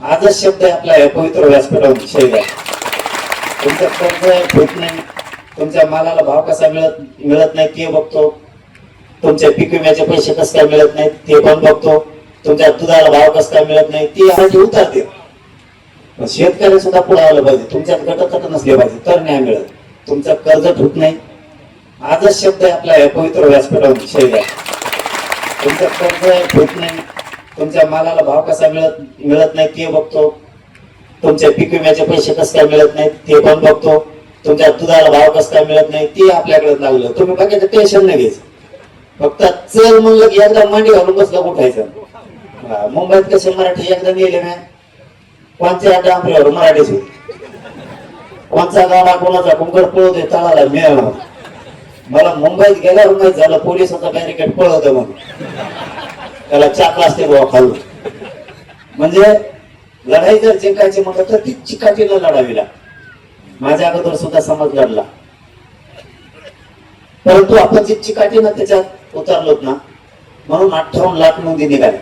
आजच शब्द आहे आपला पवित्र व्यासपीठावर शहरात. तुमचं कर्ज होत नाही, तुमच्या मालाला भाव कसा मिळत नाही ते बघतो, तुमच्या पीक विम्याचे पैसे कसे काय मिळत नाहीत ते पण बघतो, तुमच्या दुधाला भाव कसा काय मिळत नाही ते आम्ही उतारते. शेतकरी सुद्धा पुढे आलं पाहिजे, तुमच्यात गटतट नसले पाहिजे तर न्याय मिळत. तुमचं कर्ज होत नाही, आजच शब्द आहे आपला पवित्र व्यासपीठावर शहरात. तुमचं कर्ज होत नाही, तुमच्या मालाला भाव कसा मिळत नाही ते बघतो, तुमच्या पीक विम्याचे पैसे कसे काय मिळत नाहीत ते पण बघतो, तुमच्या दुधाला भाव कसा काय मिळत नाही ते आपल्याकडे लागलं. तुम्ही बाकीचं टेन्शन नाही घ्यायचं, फक्त चल म्हणलं की एकदा मांडी घालून बसला उठायचं. मुंबईत कसे मराठी एकदा नेले ना, कोणत्या डांबरीवर मराठीच, कोणचा गाडा कोणाचा कुंकड पळवते तळाला मिळाला. मला मुंबईत गेल्यावर माहित झालं पोलिसाचा बॅरिकेड पळवत म्हणून, त्याला चाकला असते बाबा खालून. म्हणजे लढाई जर जिंकायची म्हटलं तर ती चिकाटीला लढावी लागते. माझ्या अगोदर सुद्धा समाज लढला, परंतु आपण जी चिकाटीनं त्याच्यात उतरलोत ना, म्हणून 58 लाख नोंदी निघाल्या.